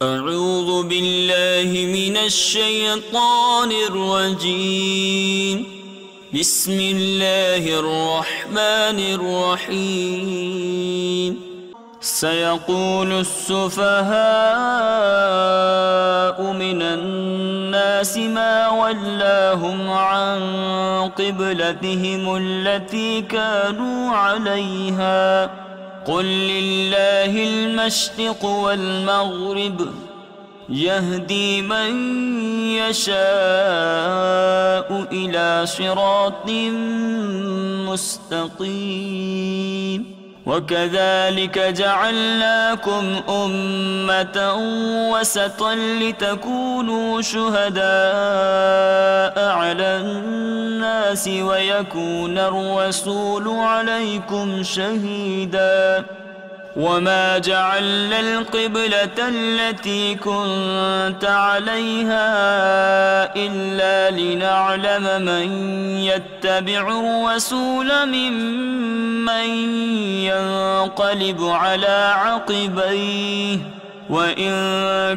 أعوذ بالله من الشيطان الرجيم. بسم الله الرحمن الرحيم. سيقول السفهاء من الناس ما ولاهم عن قبلتهم التي كانوا عليها قل لله المشرق والمغرب يهدي من يشاء إلى صراط مستقيم. وكذلك جعلناكم أمة وسطا لتكونوا شهداء على الناس ويكون الرسول عليكم شهيدا. وما جعلنا القبلة التي كنت عليها إلا لنعلم من يتبع الرسول ممن ينقلب على عقبيه وإن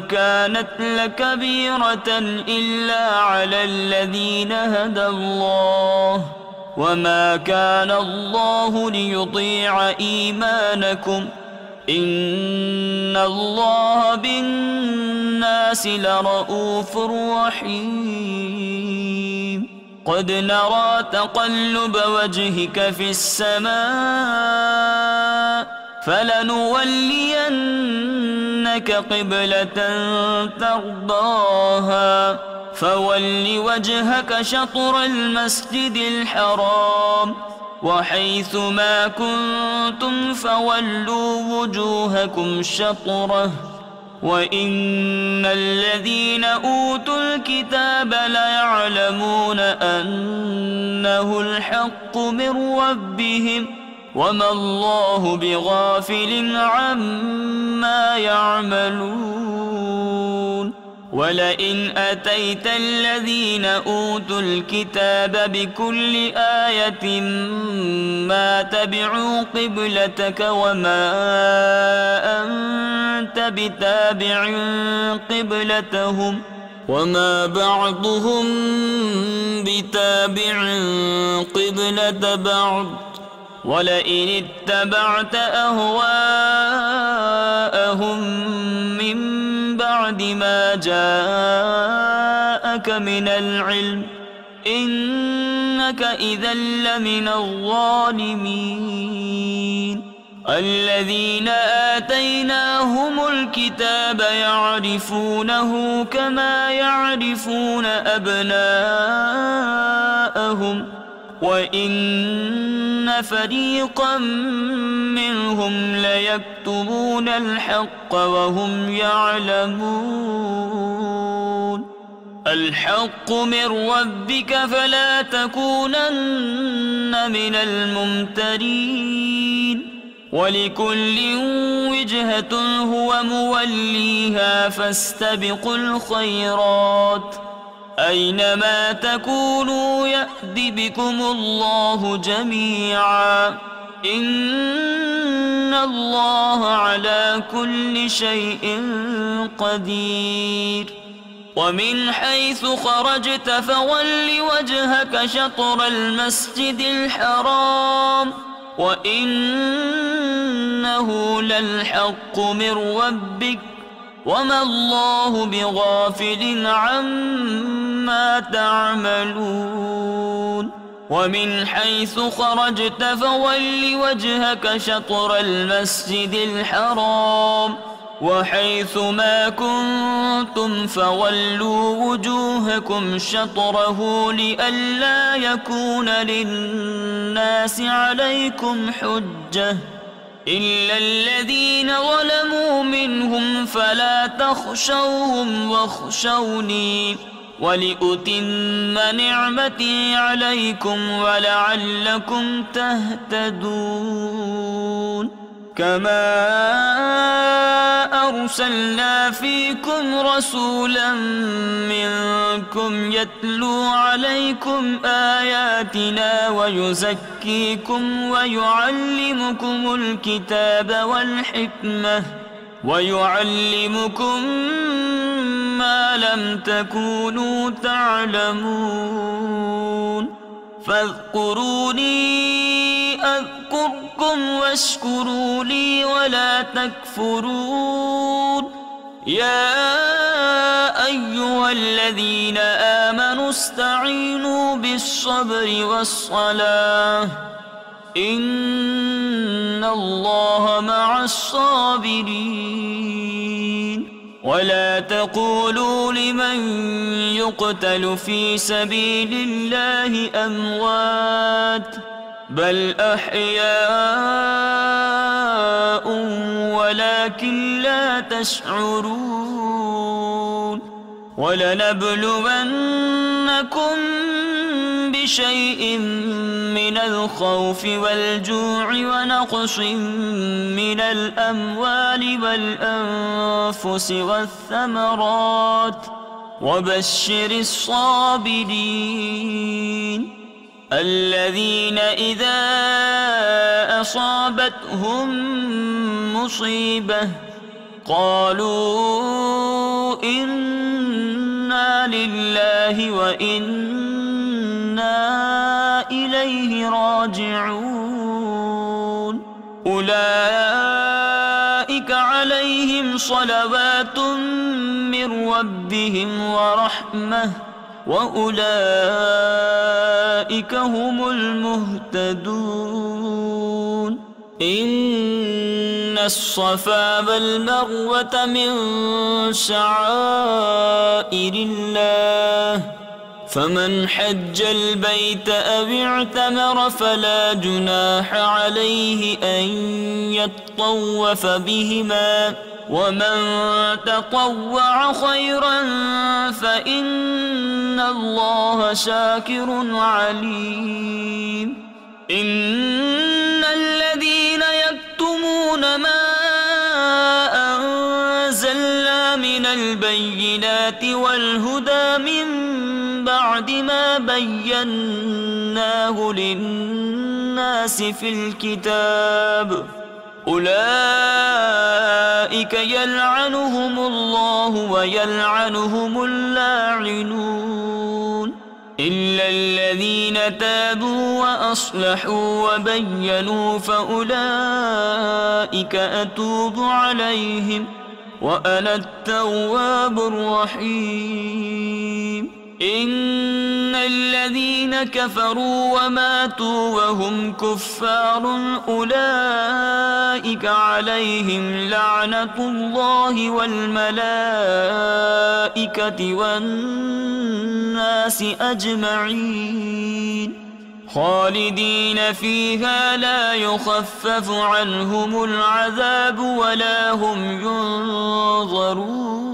كانت لكبيرة إلا على الذين هدى الله وما كان الله ليضيع إيمانكم إن الله بالناس لرؤوف رحيم. قد نرى تقلب وجهك في السماء فلنولينك قبلة ترضاها فول وجهك شطر المسجد الحرام وحيث ما كنتم فولوا وجوهكم شطره وإن الذين أوتوا الكتاب ليعلمون أنه الحق من ربهم وما الله بغافل عما يعملون. ولئن أتيت الذين أوتوا الكتاب بكل آية ما تبعوا قبلتك وما أنت بتابع قبلتهم وما بعضهم بتابع قبلة بعض ولئن اتبعت أهواءهم من بعد ما جاءك من العلم إنك إذا لمن الظالمين. الذين آتيناهم الكتاب يعرفونه كما يعرفون أبناءهم وإن فريقا منهم ليكتمون الحق وهم يعلمون. الحق من ربك فلا تكونن من الممترين. ولكل وجهة هو موليها فاستبقوا الخيرات أينما تكونوا يأت بكم الله جميعا إن الله على كل شيء قدير. ومن حيث خرجت فول وجهك شطر المسجد الحرام وإنه للحق من ربك وما الله بغافل عما تعملون. ومن حيث خرجت فول وجهك شطر المسجد الحرام وحيث ما كنتم فولوا وجوهكم شطره لئلا يكون للناس عليكم حجة إلا الذين ظلموا منهم فلا تخشوهم واخشوني ولأتم نعمتي عليكم ولعلكم تهتدون. كما أرسلنا فيكم رسولا منكم يتلو عليكم آياتنا ويزكيكم ويعلمكم الكتاب والحكمة ويعلمكم ما لم تكونوا تعلمون فاذكروني أذكركم واشكروا لي ولا تكفرون يا أيها الذين آمنوا استعينوا بالصبر والصلاة إن الله مع الصابرين ولا تقولوا لمن يقتل في سبيل الله أموات بل أحياء ولكن لا تشعرون ولنبلونكم بشيء من الخوف والجوع ونقص من الأموال والأنفس والثمرات وبشر الصابرين الذين إذا أصابتهم مصيبة قالوا إنا لله وإنا إليه راجعون أولئك عليهم صلوات من ربهم ورحمة وأولئك هم المهتدون إن الصفا والمروة من شعائر الله فمن حج البيت أو اعتمر فلا جناح عليه أن يطوف بهما ومن تطوع خيرا فإن الله شاكر عليم إن الذين يكتمون ما أنزلنا من البينات والهدى من بعد ما بيناه للناس في الكتاب أولئك يلعنهم الله ويلعنهم اللاعنون إلا الذين تابوا وأصلحوا وبينوا فأولئك أتوب عليهم وأنا التواب الرحيم إن الذين كفروا وماتوا وهم كفار أولئك عليهم لعنة الله والملائكة والناس أجمعين خالدين فيها لا يخفف عنهم العذاب ولا هم ينظرون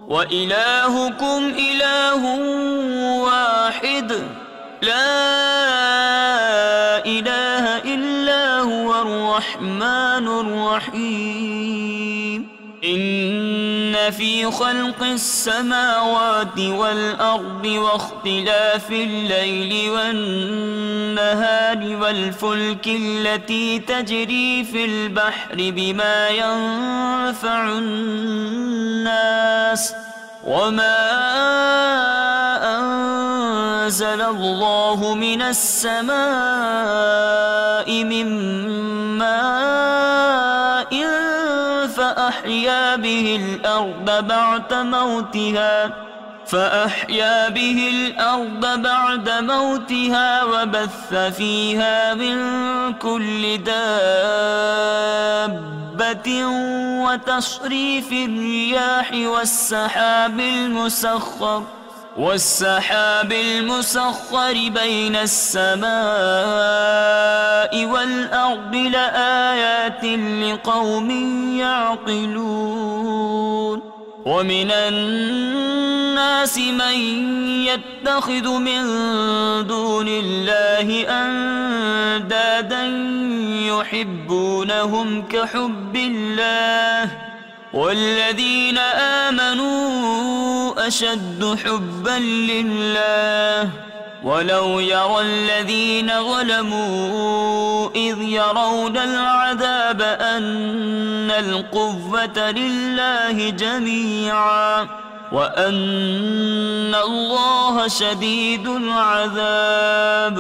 وإلهكم إله واحد لا إله إلا هو الرحمن الرحيم إن في خلق السماوات والأرض واختلاف الليل والنهار والفلك التي تجري في البحر بما ينفع الناس وما أنزل الله من السماء من ماء فأحيا به الأرض بعد موتها وبث فيها من كل دابة وتصريف الرياح والسحاب المسخر بين السماء والأرض لآيات لقوم يعقلون ومن الناس من يتخذ من دون الله أندادا يحبونهم كحب الله والذين آمنوا أشد حبا لله ولو يرى الذين ظلموا إذ يرون العذاب أن القوة لله جميعا وأن الله شديد العذاب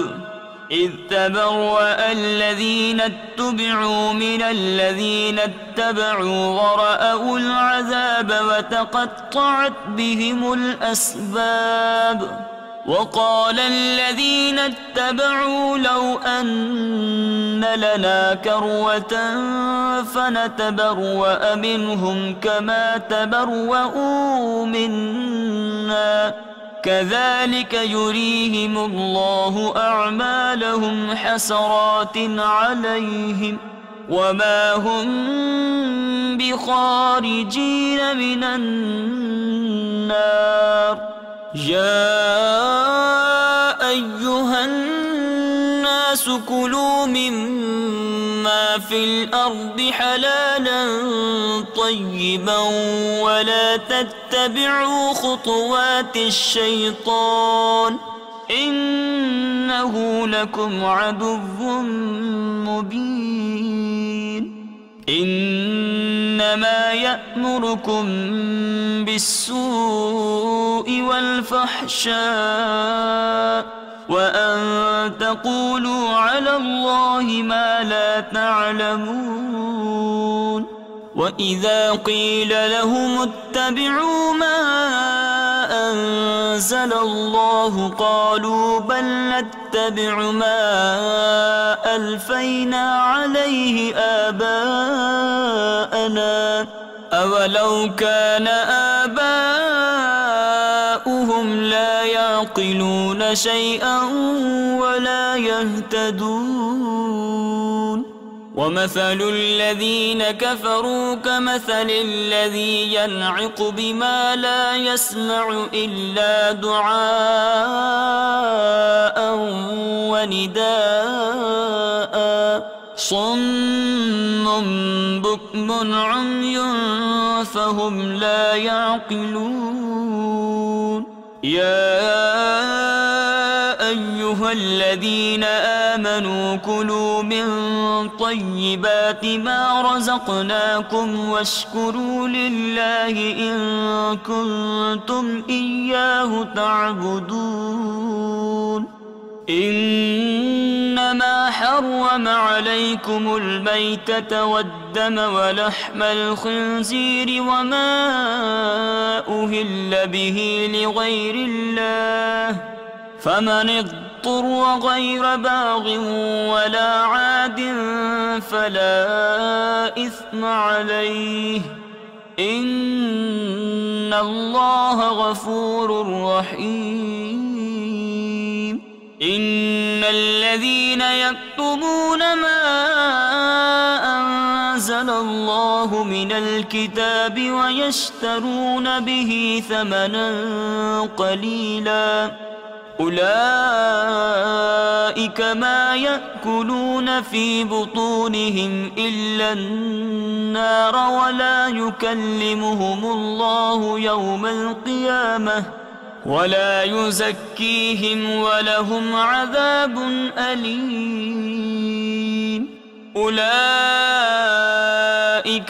إذ تبرأ الذين اتبعوا من الذين اتبعوا ورأوا العذاب وتقطعت بهم الأسباب وقال الذين اتبعوا لو أن لنا كروة فنتبرأ منهم كما تبرؤوا منا كذلك يريهم الله أعمالهم حسرات عليهم وما هم بخارجين من النار يا أيها الناس كلوا مما في الأرض حلالا طيبا ولا تتبعوا خطوات الشيطان إنه لكم عدو مبين إنما يأمركم بالسوء والفحشاء وأن تقولوا على الله ما لا تعلمون وإذا قيل لهم اتبعوا ما أنزل الله قالوا بل نتبع ما ألفينا عليه آباءنا أولو كان آباؤهم لا يعقلون شيئا ولا يهتدون ومثل الذين كفروا كمثل الذي ينعق بما لا يسمع إلا دعاء ونداء صم بكم عمي فهم لا يعقلون يا أيها الذين آمنوا كلوا من طيبات ما رزقناكم واشكروا لله إن كنتم إياه تعبدون إنما حرم عليكم الميتة والدم ولحم الخنزير وما أهل به لغير الله فمن اضطر غير باغ ولا عاد فلا إثم عليه إن الله غفور رحيم إن الذين يكتمون ما أنزل الله من الكتاب ويشترون به ثمنا قليلا أولئك ما يأكلون في بطونهم إلا النار ولا يكلمهم الله يوم القيامة ولا يزكيهم ولهم عذاب أليم أولئك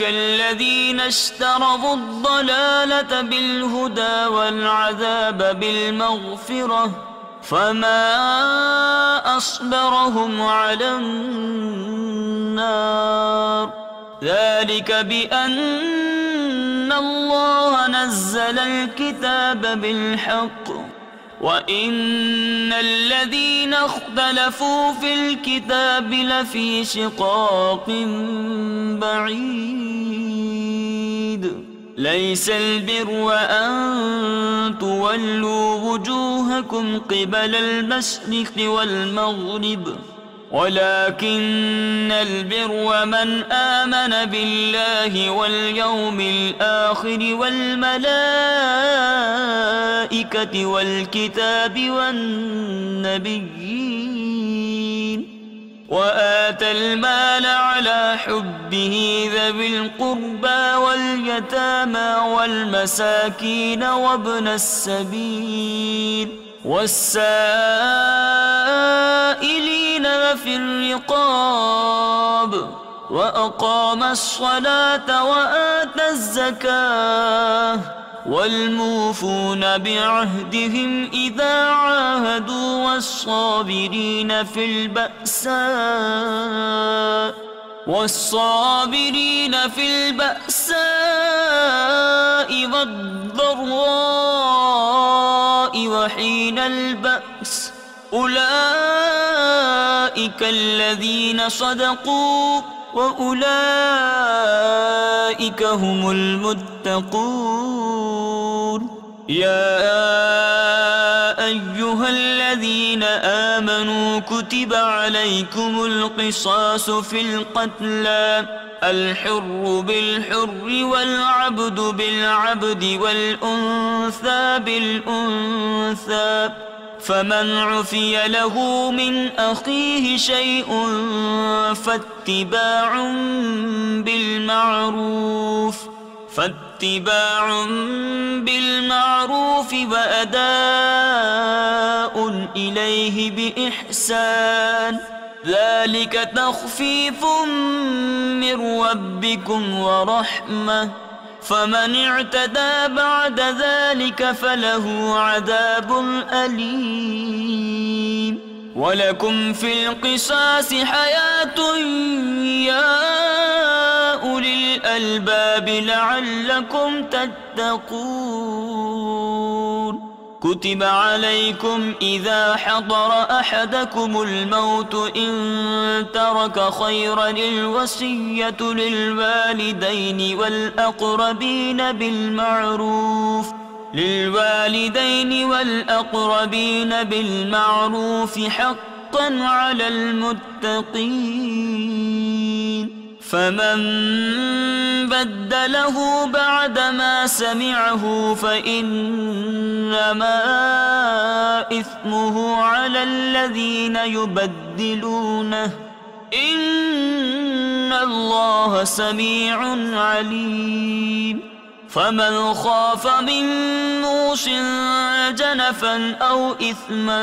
الذين اشتروا الضلالة بالهدى والعذاب بالمغفرة فما أصبرهم على النار ذلك بأن الله نزل الكتاب بالحق وإن الذين اختلفوا في الكتاب لفي شقاق بعيد ليس البر أن تولوا وجوهكم قبل المشرق والمغرب ولكن البر من آمن بالله واليوم الآخر والملائكة والكتاب والنبيين وآتى المال على حبه ذوي القربى واليتامى والمساكين وابن السبيل والسائلين وفي الرقاب وأقام الصلاة وآتى الزكاة والموفون بعهدهم إذا عاهدوا والصابرين في البأساء والضراء وحين البأس أولئك الذين صدقوا وأولئك هم المتقون يا أيها الذين آمنوا كتب عليكم القصاص في القتلى الحر بالحر والعبد بالعبد والأنثى بالأنثى فمن عفي له من أخيه شيء فاتباع بالمعروف وأداء إليه بإحسان ذلك تخفيف من ربكم ورحمة فمن اعتدى بعد ذلك فله عذاب أليم ولكم في القصاص حياة يا أولي الألباب لعلكم تتقون كتب عليكم إذا حضر أحدكم الموت إن ترك خيرا الوصية للوالدين والأقربين بالمعروف حقا على المتقين فمن بدله بعدما سمعه فإنما إثمه على الذين يبدلونه إن الله سميع عليم فمن خاف من موص جنفا أو إثما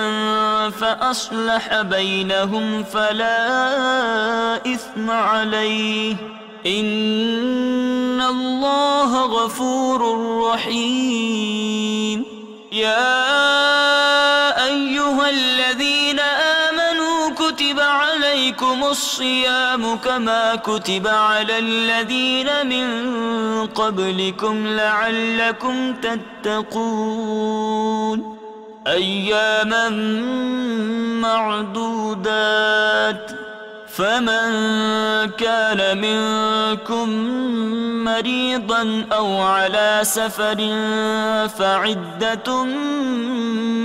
فأصلح بينهم فلا إثم عليه إن الله غفور رحيم يا أيها الذين آمنوا كتب عليكم الصيام كما كتب على الذين من قبلكم لعلكم تتقون أياما معدودات فمن كان منكم مريضا أو على سفر فعدة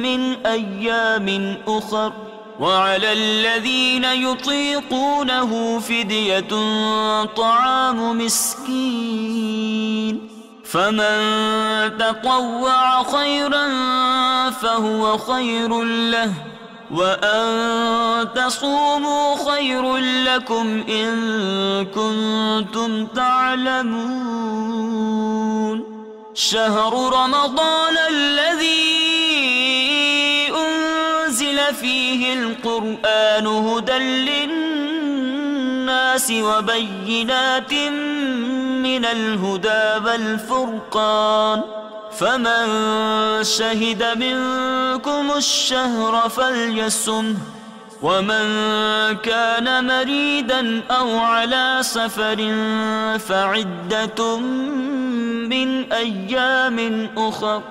من أيام أخر وعلى الذين يطيقونه فدية طعام مسكين فمن تطوع خيرا فهو خير له وأن تصوموا خير لكم إن كنتم تعلمون شهر رمضان الذي أنزل فيه القرآن هدى للناس وبينات من الهدى والفرقان فمن شهد منكم الشهر فليصمه ومن كان مريدا أو على سفر فعدة من أيام أخر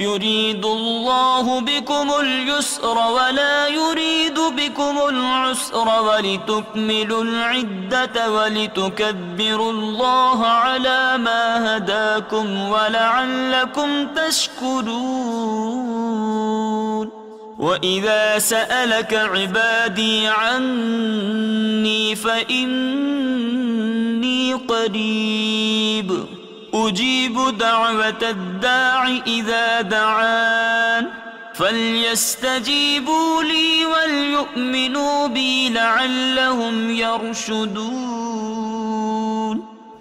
يريد الله بكم اليسر ولا يريد بكم العسر ولتكملوا العدة ولتكبروا الله على ما هداكم ولعلكم تشكرون وإذا سألك عبادي عني فإني قريب أجيب دعوة الداع إذا دعان فليستجيبوا لي وليؤمنوا بي لعلهم يرشدون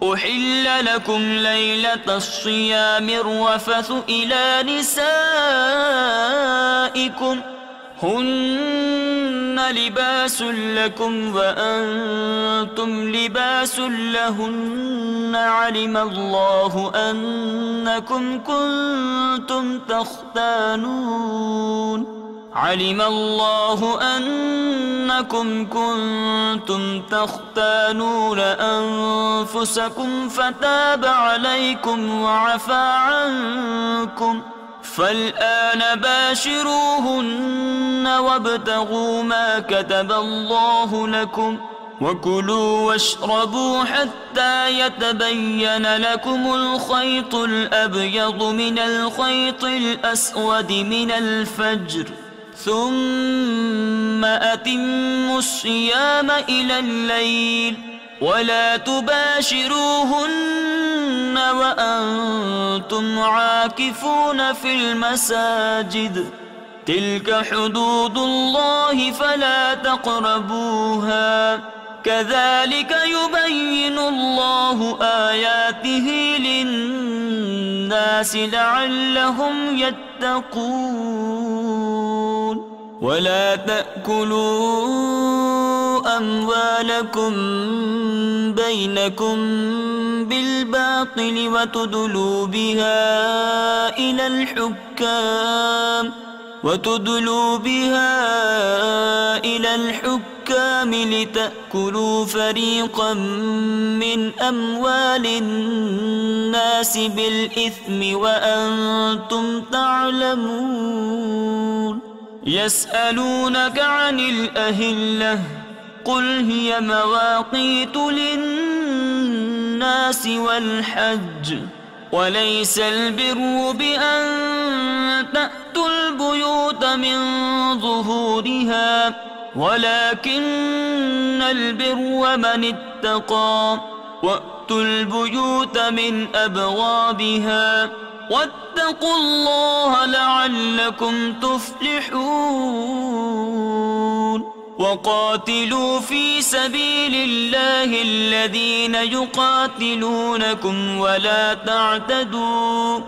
أحل لكم ليلة الصيام الرفث إلى نسائكم هن لباس لكم وأنتم لباس لهن علم الله أنكم كنتم تختانون أنفسكم فتاب عليكم وعفى عنكم فالآن باشروهن وابتغوا ما كتب الله لكم وكلوا واشربوا حتى يتبين لكم الخيط الأبيض من الخيط الأسود من الفجر ثم أتموا الصيام إلى الليل ولا تباشروهن وأنتم عاكفون في المساجد تلك حدود الله فلا تقربوها كذلك يبين الله آياته للناس لعلهم يتقون ولا تأكلوا أموالكم بينكم بالباطل وتدلوا بها إلى الحكام لتأكلوا فريقا من أموال الناس بالإثم وأنتم تعلمون يسألونك عن الأهلة قل هي مواقيت للناس والحج وليس البر بأن تأتوا البيوت من ظهورها ولكن البر من اتقى وأتوا البيوت من أبوابها واتقوا الله لعلكم تفلحون وقاتلوا في سبيل الله الذين يقاتلونكم ولا تعتدوا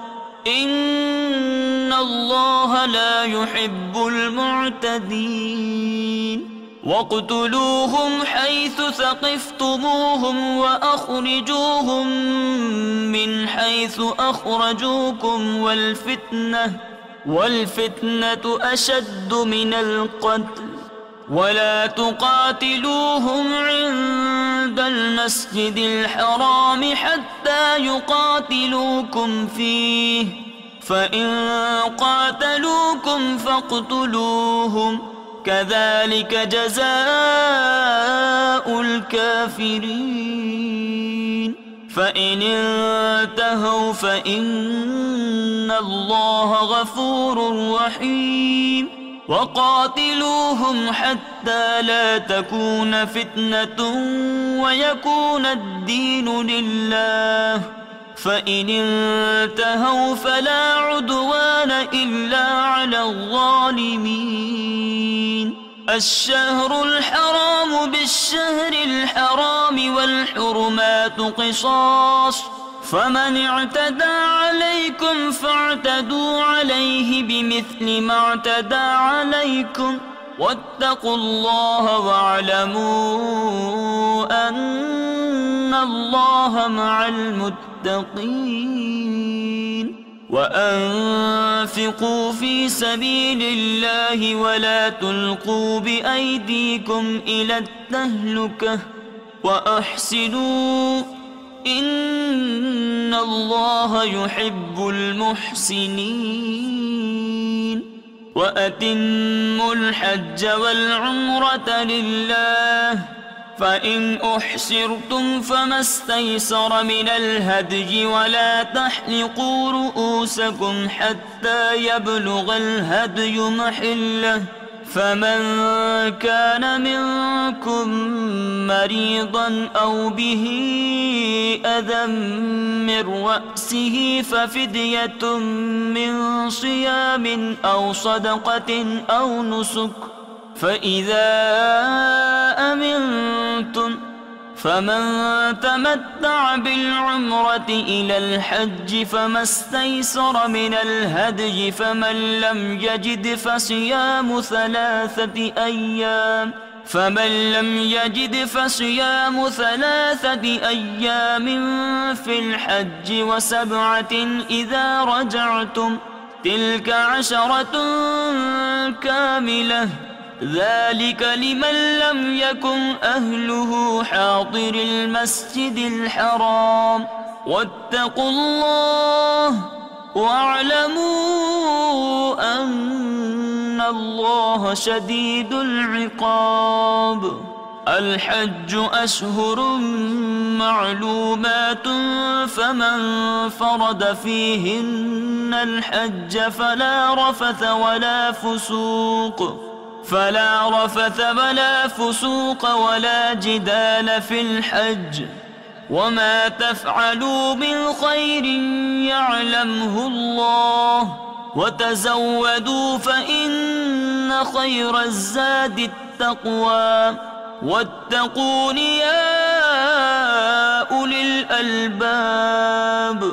إن الله لا يحب المعتدين واقتلوهم حيث ثقفتموهم وأخرجوهم من حيث أخرجوكم والفتنة أشد من القتل ولا تقاتلوهم عند المسجد الحرام حتى يقاتلوكم فيه فإن قاتلوكم فاقتلوهم كذلك جزاء الكافرين فإن انتهوا فإن الله غفور رحيم وقاتلوهم حتى لا تكون فتنة ويكون الدين لله فإن انتهوا فلا عدوان إلا على الظالمين الشهر الحرام بالشهر الحرام والحرمات قصاص فمن اعتدى عليكم فاعتدوا عليه بمثل ما اعتدى عليكم واتقوا الله واعلموا أن الله مع المتقين وأنفقوا في سبيل الله ولا تلقوا بأيديكم إلى التهلكة وأحسنوا إن الله يحب المحسنين وأتموا الحج والعمرة لله فإن أحسرتم فما استيسر من الهدي ولا تحلقوا رؤوسكم حتى يبلغ الهدي محله فمن كان منكم مريضا أو به أذى من رأسه ففدية من صيام أو صدقة أو نسك فمن تمتع بالعمرة إلى الحج فما استيسر من الهدي فمن لم يجد فصيام ثلاثة أيام في الحج وسبعة إذا رجعتم تلك 10 كاملة ذلك لمن لم يكن أهله حاضر المسجد الحرام واتقوا الله واعلموا أن الله شديد العقاب. الحج أشهر معلومات فمن فرض فيهن الحج فلا رفث ولا فسوق ولا جدال في الحج وما تفعلوا من خير يعلمه الله وتزودوا فإن خير الزاد التقوى واتقون يا أولي الألباب.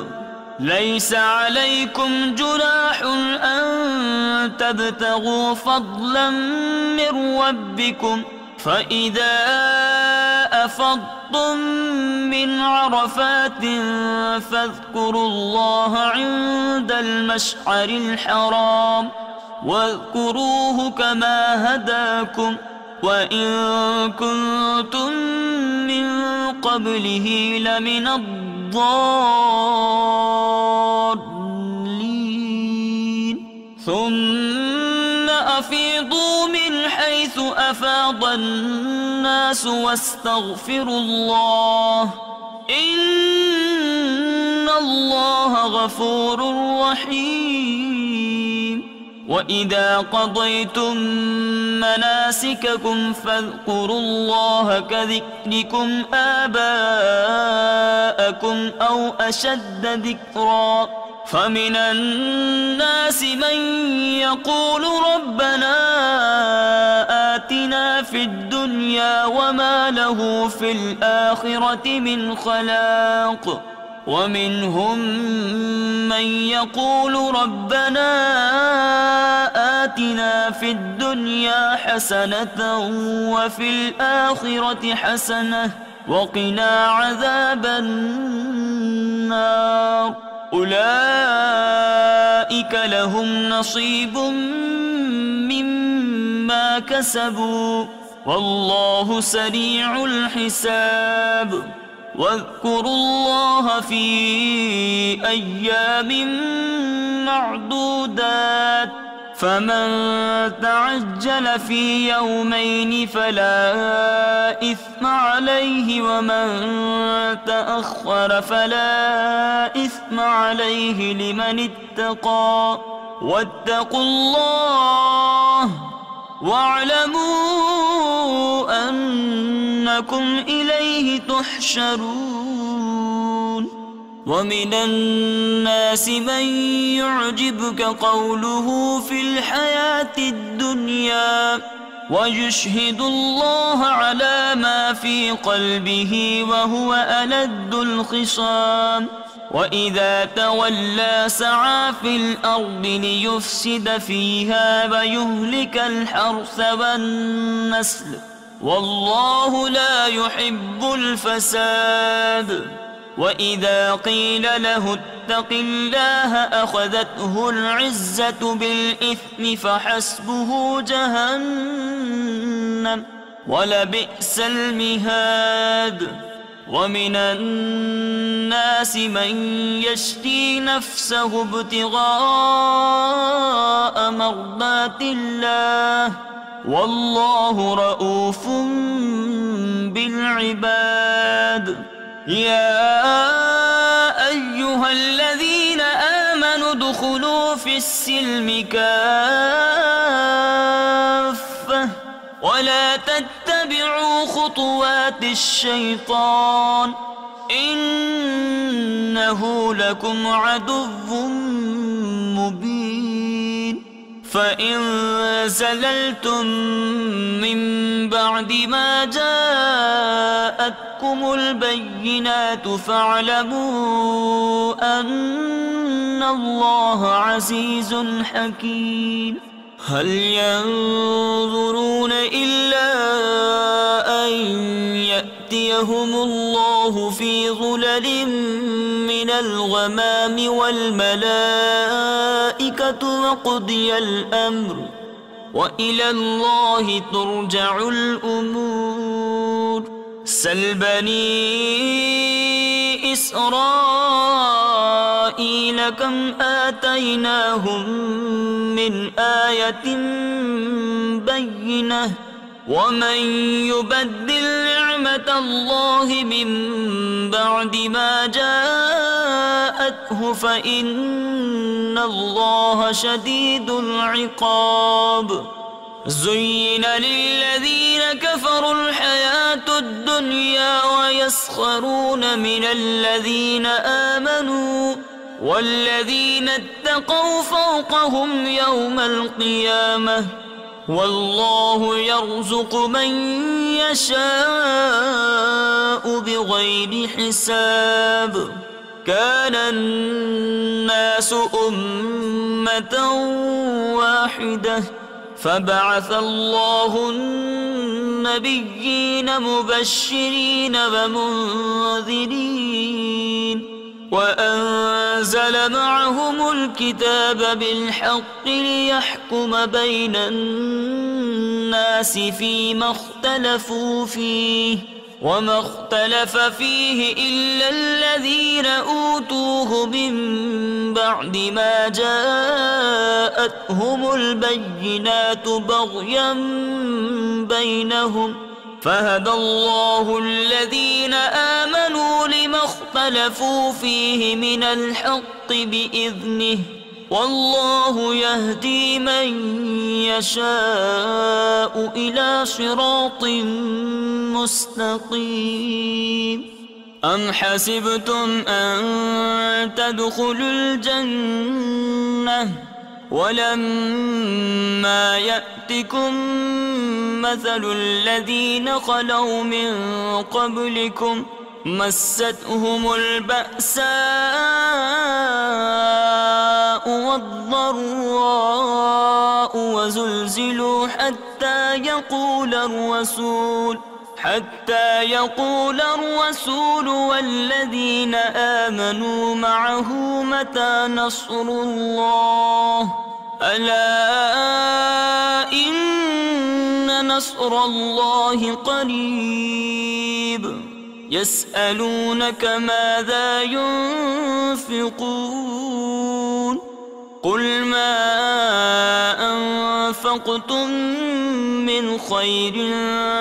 ليس عليكم جناح أن تبتغوا فضلا من ربكم فإذا أفضتم من عرفات فاذكروا الله عند المشعر الحرام واذكروه كما هداكم وإن كنتم من قبله لمن الضالين. ثم أفيضوا من حيث أفاض الناس واستغفروا الله إن الله غفور رحيم. وإذا قضيتم مناسككم فاذكروا الله كذكركم آباءكم أو أشد ذكرا فمن الناس من يقول ربنا آتنا في الدنيا وما له في الآخرة من خلاق ومنهم من يقول ربنا آتنا في الدنيا حسنة وفي الآخرة حسنة وقنا عذاب النار. أولئك لهم نصيب مما كسبوا والله سريع الحساب. واذكروا الله في أيام معدودات فمن تعجل في يومين فلا إثم عليه ومن تأخر فلا إثم عليه لمن اتقى واتقوا الله واعلموا أنكم إليه تحشرون. ومن الناس من يعجبك قوله في الحياة الدنيا ويشهد الله على ما في قلبه وهو ألد الخصام وإذا تولى سعى في الأرض ليفسد فيها ويهلك الحرث والنسل والله لا يحب الفساد. وإذا قيل له اتق الله أخذته العزة بالإثم فحسبه جهنم ولبئس المهاد. ومن الناس من يشري نفسه ابتغاء مرضات الله والله رؤوف بالعباد. يا أيها الذين آمنوا ادخلوا في السلم كافة ولا تتبعوا خطوات الشيطان إنه لكم عدو مبين. فإن زللتم من بعد ما جاءتكم البينات فاعلموا أن الله عزيز حكيم. هل ينظرون إلا أن يأتيهم الله في ظلل من الغمام والملائكة وقضي الأمر وإلى الله ترجع الأمور. سل بني إسرائيل كم آتيناهم من آية بينة ومن يبدل نعمة الله من بعد ما جاءته فإن الله شديد العقاب. زين للذين كفروا الحياة الدنيا ويسخرون من الذين آمنوا والذين اتقوا فوقهم يوم القيامة والله يرزق من يشاء بغير حساب. كان الناس أمة واحدة فبعث الله النبيين مبشرين ومنذرين وأنزل معهم الكتاب بالحق ليحكم بين الناس فيما اختلفوا فيه وما اختلف فيه إلا الذين أوتوه من بعد ما جاءتهم البينات بغيا بينهم فهدى الله الذين آمنوا لما اختلفوا فيه من الحق بإذنه والله يهدي من يشاء إلى صراط مستقيم. أم حسبتم أن تدخلوا الجنة ولما يأتكم مثل الذين خلوا من قبلكم مستهم البأساء والضراء وزلزلوا حتى يقول الرسول والذين آمنوا معه متى نصر الله ألا إن نصر الله قريب. يسألونك ماذا ينفقون قل ما أنفقتم من خير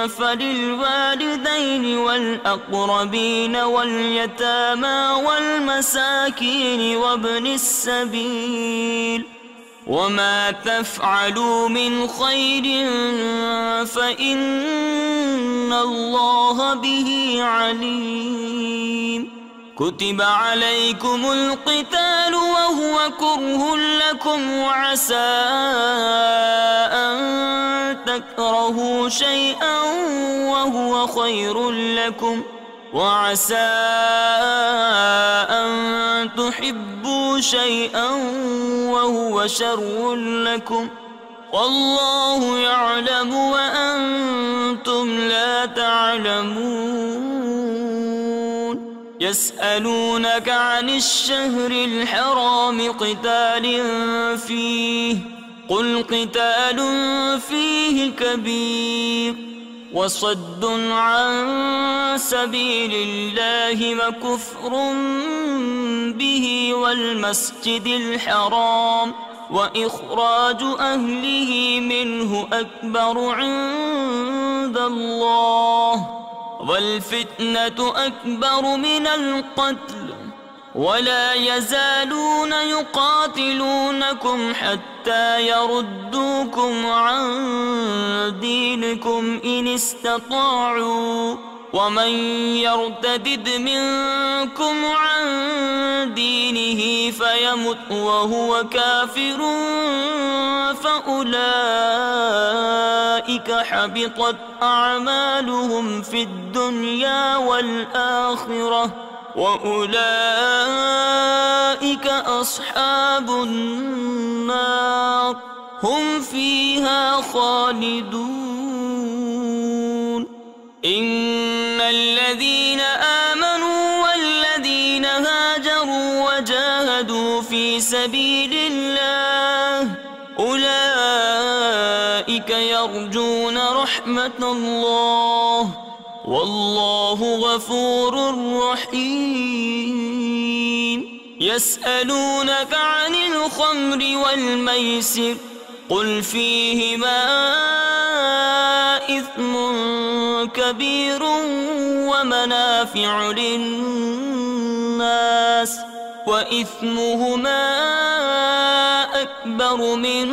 فللوالدين والأقربين واليتامى والمساكين وابن السبيل وما تفعلوا من خير فإن الله به عليم. كتب عليكم القتال وهو كره لكم وعسى أن تكرهوا شيئا وهو خير لكم وعسى أن تحبوا شيئا وهو شر لكم والله يعلم وأنتم لا تعلمون. يسألونك عن الشهر الحرام قتال فيه قل قتال فيه كبير وصد عن سبيل الله وكفر به والمسجد الحرام وإخراج أهله منه أكبر عند الله والفتنة أكبر من القتل ولا يزالون يقاتلونكم حتى يردوكم عن دينكم إن استطاعوا ومن يرتدد منكم عن دينه فيمت وهو كافر فأولئك حبطت أعمالهم في الدنيا والآخرة وأولئك أصحاب النار هم فيها خالدون. إن الذين آمنوا والذين هاجروا وجاهدوا في سبيل الله أولئك يرجون رحمة الله والله غفور رحيم. يسألونك عن الخمر والميسر قل فيهما إثم كبير ومنافع للناس وإثمهما أكبر من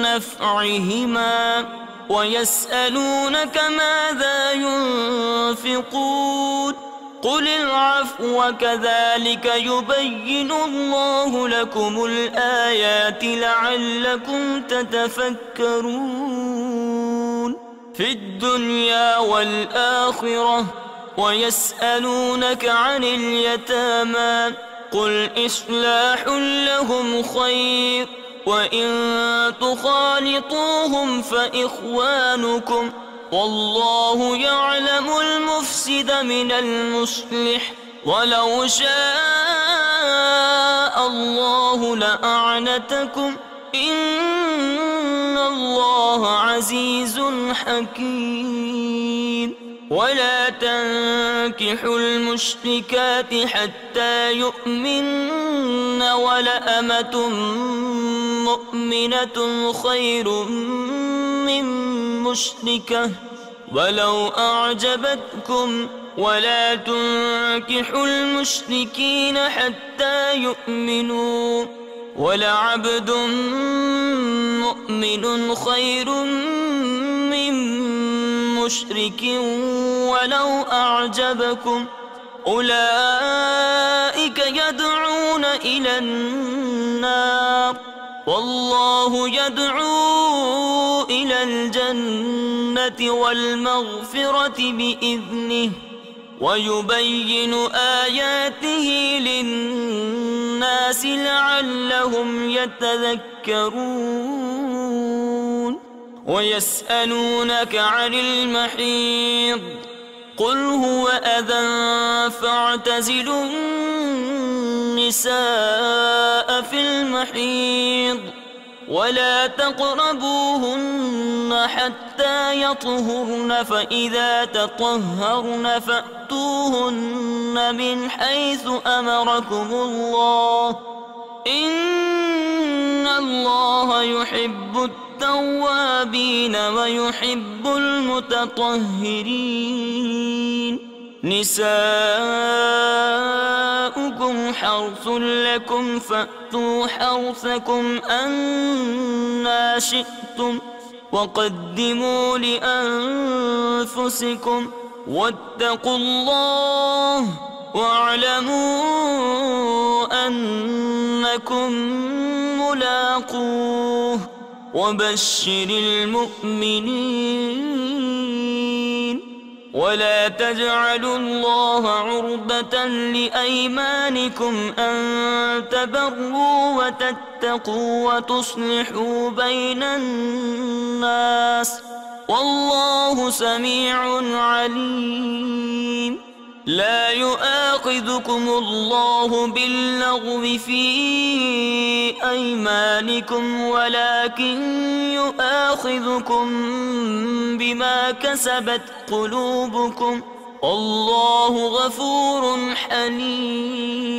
نفعهما ويسألونك ماذا ينفقون قل العفو كذلك يبين الله لكم الآيات لعلكم تتفكرون في الدنيا والآخرة. ويسألونك عن اليتامى قل إصلاح لهم خير وإن تخالطوهم فإخوانكم والله يعلم المفسد من المصلح ولو شاء الله لأعنتكم إن الله عزيز حكيم. ولا تنكحوا المشركات حتى يؤمن ولأمة مؤمنة خير من مشركة ولو أعجبتكم ولا تنكحوا المشركين حتى يؤمنوا ولعبد مؤمن خير من مشرك ولو أعجبكم أولئك يدعون إلى النار والله يدعو إلى الجنة والمغفرة بإذنه ويبين آياته للناس لعلهم يتذكرون. ويسألونك عن المحيض قل هو أذى فاعتزلوا النساء في المحيض ولا تقربوهن حتى يطهرن فإذا تطهرن فأتوهن من حيث أمركم الله إن الله يحب التوابين ويحب المتطهرين. نساؤكم حرث لكم فأتوا حرثكم أنى شئتم وقدموا لأنفسكم واتقوا الله واعلموا أنكم ملاقوه وبشر المؤمنين. ولا تجعلوا الله عرضة لأيمانكم أن تبروا وتتقوا وتصلحوا بين الناس والله سميع عليم. لا يؤاخذكم الله باللغو في أيمانكم ولكن يؤاخذكم بما كسبت قلوبكم والله غفور حليم.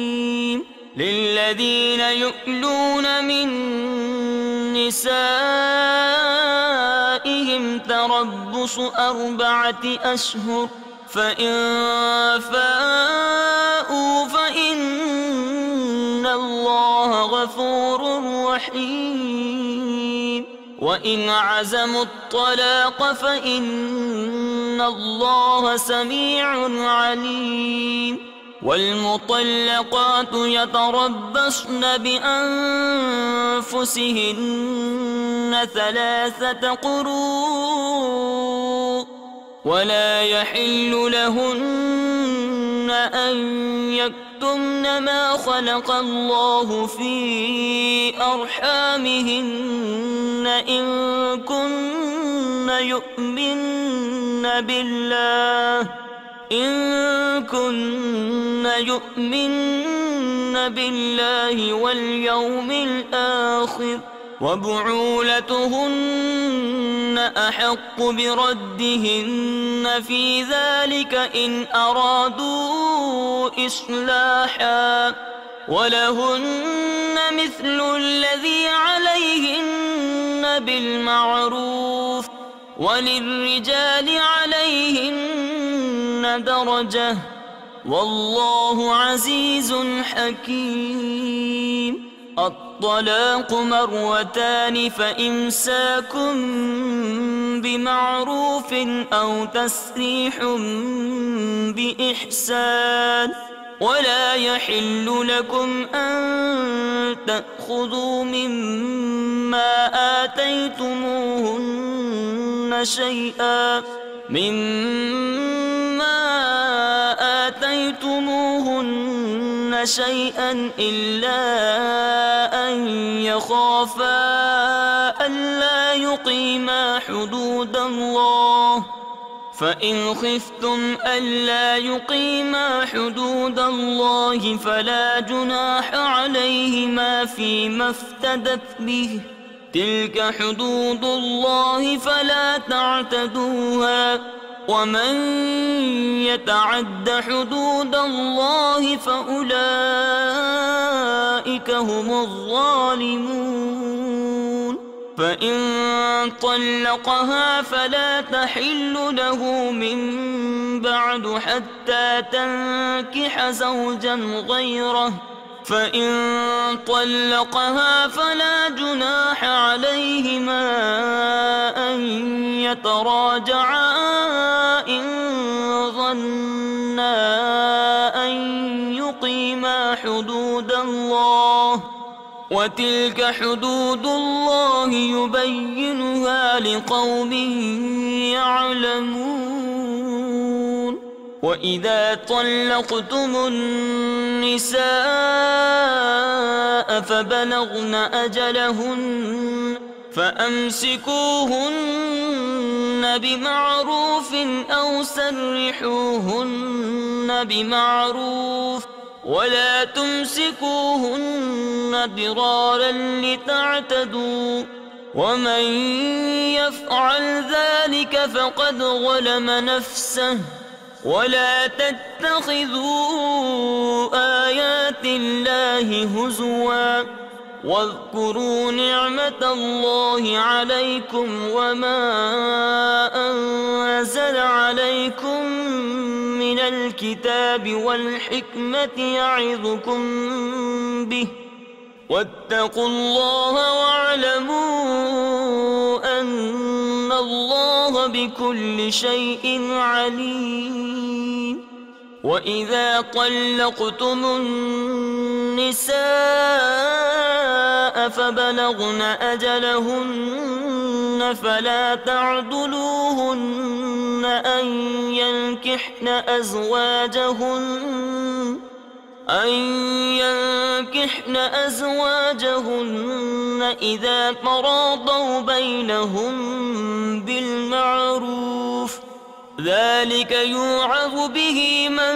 للذين يؤلون من نسائهم تربص 4 أشهر فإن فاءوا فإن الله غفور رحيم. وإن عزموا الطلاق فإن الله سميع عليم والمطلقات يتربصن بأنفسهن 3 قروء ولا يحل لهن أن يكتمن ما خلق الله في أرحامهن إن كن يؤمن بالله واليوم الآخر وبعولتهن أحق بردهن في ذلك إن أرادوا إصلاحا ولهن مثل الذي عليهن بالمعروف وللرجال عليهن درجة والله عزيز حكيم الطلاق مرتان فإمساك بمعروف أو تسريح بإحسان ولا يحل لكم أن تأخذوا مما آتيتموهن شيئا إلا أن يخافا ألا يقيما حدود الله فإن خفتم ألا يقيما حدود الله فلا جناح عليهما فيما افتدت به تلك حدود الله فلا تعتدوها ومن يتعد حدود الله فأولئك هم الظالمون فإن طلقها فلا تحل له من بعد حتى تنكح زوجا غيره فإن طلقها فلا جناح عليهما أن يتراجعا إن ظنا أن يقيما حدود الله وتلك حدود الله يبينها لقوم يعلمون وإذا طلقتم النساء فبلغن أجلهن فأمسكوهن بمعروف أو سرحوهن بمعروف ولا تمسكوهن ضرارا لتعتدوا ومن يفعل ذلك فقد ظلم نفسه ولا تتخذوا آيات الله هزوا واذكروا نعمة الله عليكم وما أنزل عليكم من الكتاب والحكمة يعظكم به واتقوا الله واعلموا أن الله بكل شيء عليم وإذا طلقتم النساء فبلغن أجلهن فلا تعضلوهن أن ينكحن أزواجهن إذا تراضوا بينهم بالمعروف ذلك يوعظ به من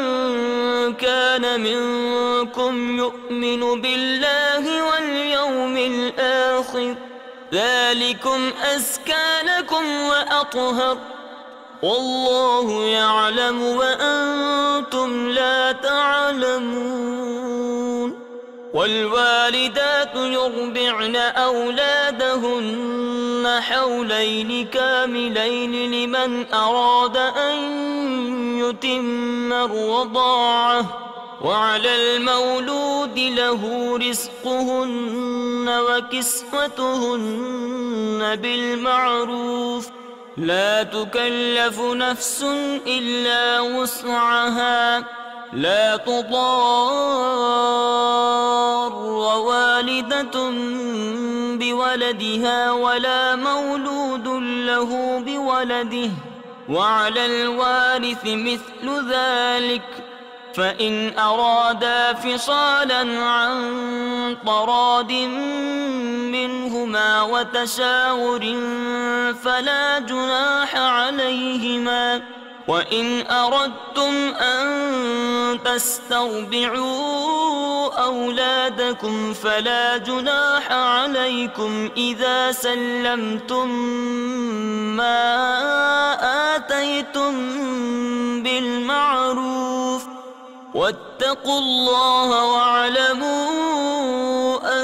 كان منكم يؤمن بالله واليوم الآخر ذلكم أزكى لكم وأطهر والله يعلم وأنتم لا تعلمون والوالدات يرضعن أولادهن حولين كاملين لمن أراد أن يتم الرضاعة وعلى المولود له رزقهن وكسوتهن بالمعروف لا تكلف نفس إلا وسعها لا تضار والدة بولدها ولا مولود له بولده وعلى الوارث مثل ذلك فإن أرادا فصالا عن تراض منهما وتشاور فلا جناح عليهما وإن أردتم أن تسترضعوا أولادكم فلا جناح عليكم إذا سلمتم ما آتيتم بالمعروف واتقوا الله واعلموا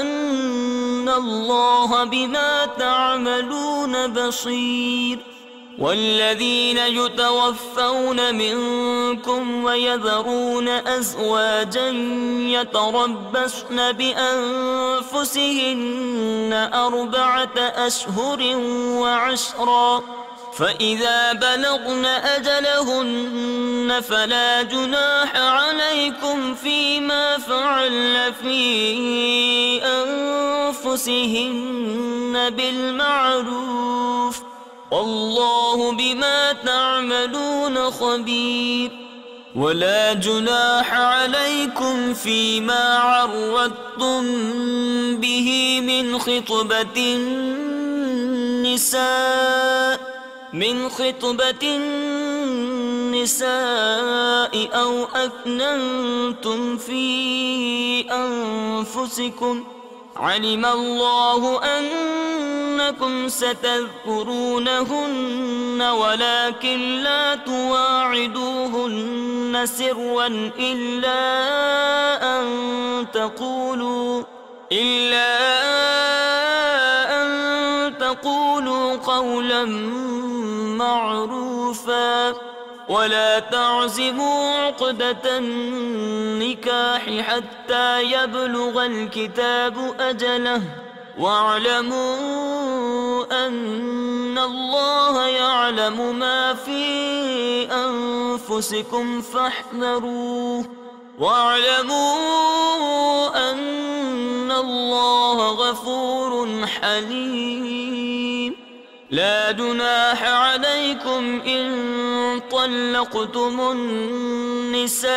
أن الله بما تعملون بصير والذين يتوفون منكم ويذرون أزواجا يتربصن بأنفسهن 4 أشهر وعشرا فإذا بلغن أجلهن فلا جناح عليكم فيما فعلن في أنفسهن بالمعروف والله بما تعملون خبير ولا جناح عليكم فيما عرضتم به من خطبة النساء أو أكننتم في أنفسكم علم الله أنكم ستذكرونهن ولكن لا تواعدوهن سرا إلا أن تقولوا قولا معروفا ولا تعزموا عقدة النكاح حتى يبلغ الكتاب أجله واعلموا أن الله يعلم ما في أنفسكم فاحذروه واعلموا أن الله غفور حليم لا جناح عليكم إن طلقتم النساء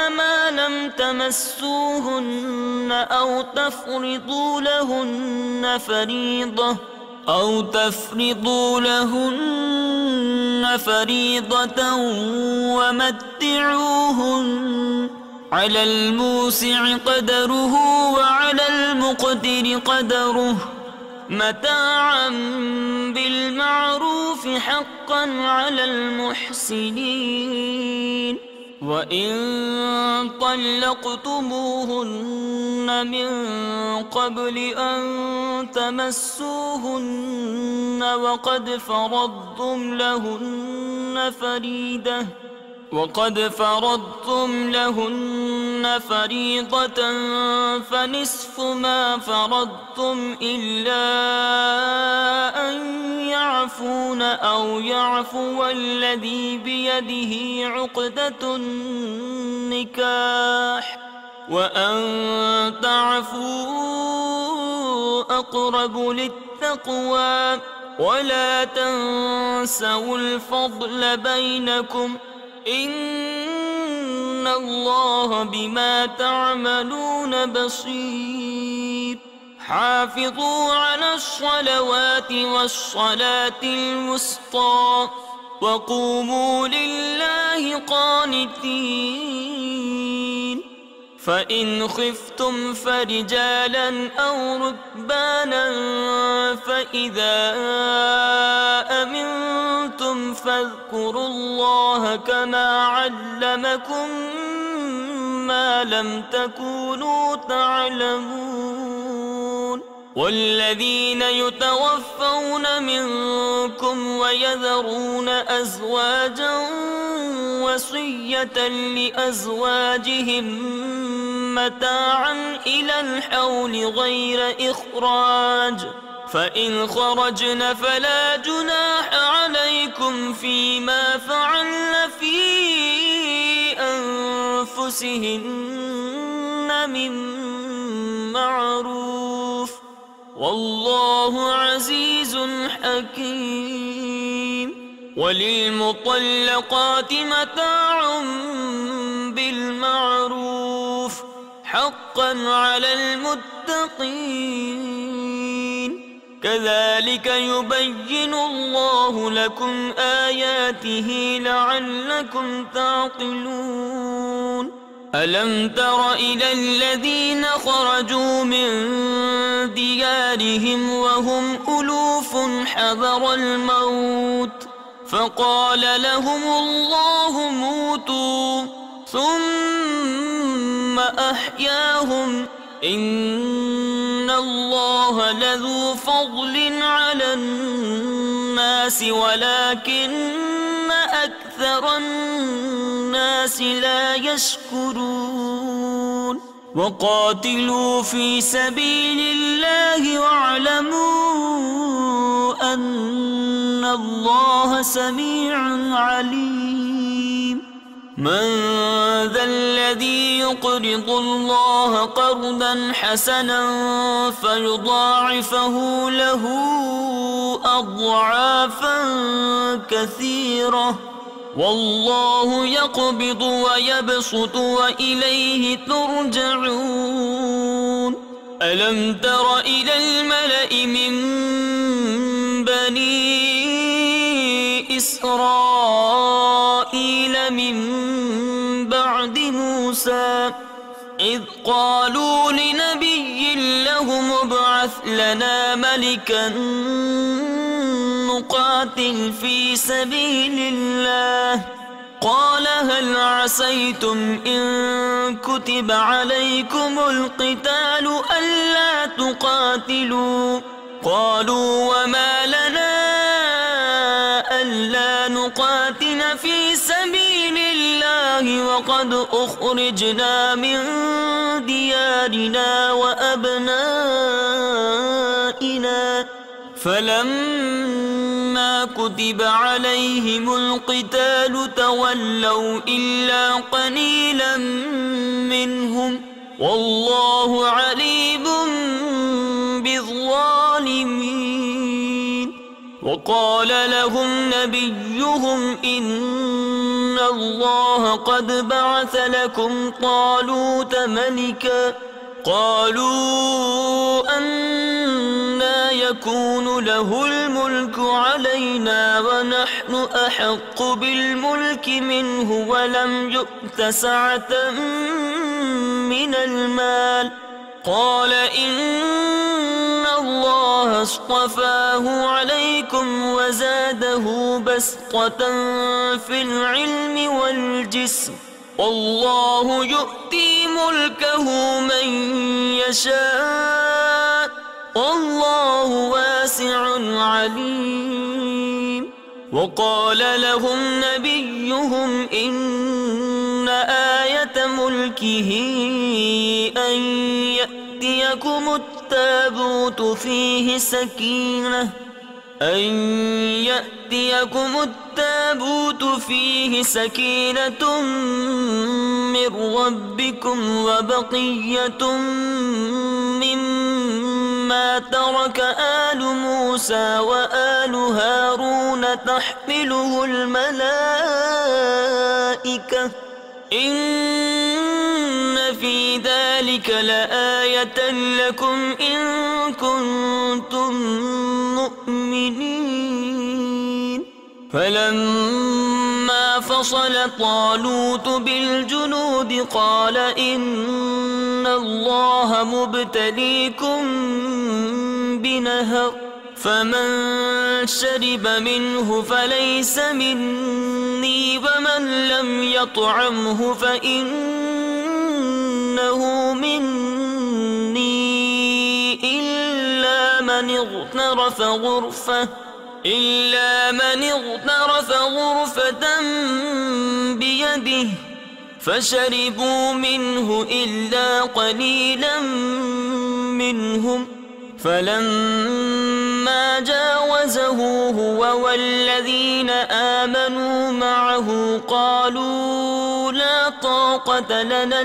ما لم تمسوهن أو تفرضوا لهن فريضة ومتعوهن على الموسع قدره وعلى المقتر قدره متاعا بالمعروف حقا على المحسنين وإن طلقتموهن من قبل أن تمسوهن وقد فرضتم لهن فريضة فنصف ما فرضتم إلا أن يعفون أو يعفو الذي بيده عقدة النكاح وأن تعفوا أقرب للتقوى ولا تنسوا الفضل بينكم إن الله بما تعملون بصير حافظوا على الصلوات والصلاة الوسطى وقوموا لله قانتين فإن خفتم فرجالا أو ركبانا فإذا أمنتم فاذكروا الله كما علمكم ما لم تكونوا تعلمون والذين يتوفون منكم ويذرون أزواجا وصية لأزواجهم متاعا إلى الحول غير إخراج، فإن خرجن فلا جناح عليكم فيما فعلن في أنفسهن من معروف، والله عزيز حكيم. وللمطلقات متاع بالمعروف حقا على المتقين، كذلك يبين الله لكم آياته لعلكم تعقلون. ألم تر إلى الذين خرجوا من ديارهم وهم ألوف حذر الموت فقال لهم الله موتوا ثم أحياهم، إن الله لذو فضل على الناس ولكن أكثر الناس لا يشكرون. وقاتلوا في سبيل الله واعلموا أن الله سميع عليم. من ذا الذي يقرض الله قرضا حسنا فيضاعفه له أضعافا كثيرة، والله يقبض ويبسط وإليه ترجعون. ألم تر إلى الملأ من بني إسرائيل من بعد موسى إذ قالوا لنبي لهم ابعث لنا ملكا نقاتل في سبيل الله، قال هل عسيتم إن كتب عليكم القتال ألا تقاتلوا، قالوا وما لنا ألا نقاتل في سبيل الله وقد أخرجنا من ديارنا وأبنائنا، فلما كتب عليهم القتال تولوا إلا قليلا منهم، والله عليم بالظالمين. وقال لهم نبيهم إن الله قد بعث لكم طالوت ملكا، قالوا أنى يكون له الملك علينا ونحن أحق بالملك منه ولم يؤت سعة من المال، قال إن الله اصطفاه عليكم وزاده بسطة في العلم والجسم، والله يؤتي ملكه من يشاء والله واسع عليم. وقال لهم نبيهم إن آية ملكه أن يأتيكم التابوت فيه سكينة من ربكم وبقية مما ترك آل موسى وآل هارون تحمله الملائكة، إن في ذلك لآية لكم إن كنتم مؤمنين. فلما فصل طالوت بالجنود قال إن الله مبتليكم بنهر، فمن شرب منه فليس مني ومن لم يطعمه فإنه مني إلا إلا من اغترف غرفة بيده فشربوا منه إلا قليلا منهم، فلما جاوزه هو والذين آمنوا معه قالوا لا طاقة لنا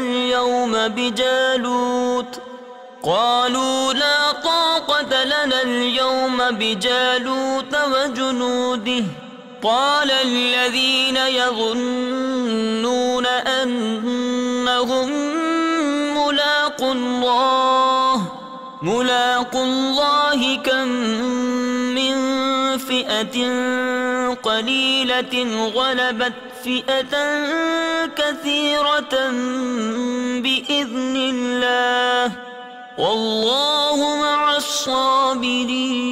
اليوم بجالوت وجنوده. قال الذين يظنون أنهم ملاقو الله كم من فئة قليلة غلبت فئة كثيرة بإذن الله والله مع الصابرين.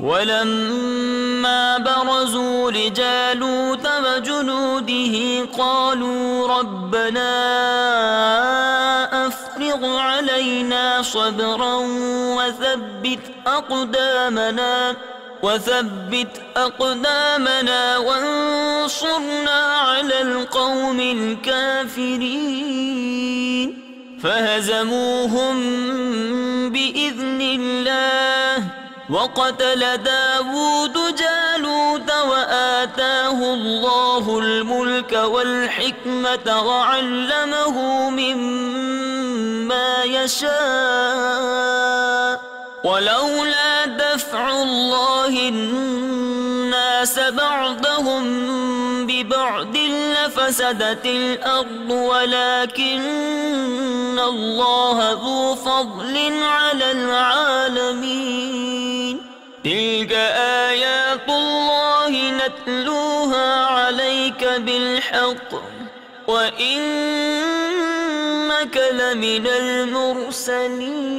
ولما برزوا لجالوت وجنوده قالوا ربنا أفرغ علينا صبرا وثبت أقدامنا وانصرنا على القوم الكافرين. فهزموهم بإذن الله وقتل داود جالوت وآتاه الله الملك والحكمة وعلمه مما يشاء. ولولا دفع الله الناس بعضهم ببعض لفسدت الأرض ولكن الله ذو فضل على العالمين. تلك آيات الله نتلوها عليك بالحق وإنك لمن المرسلين.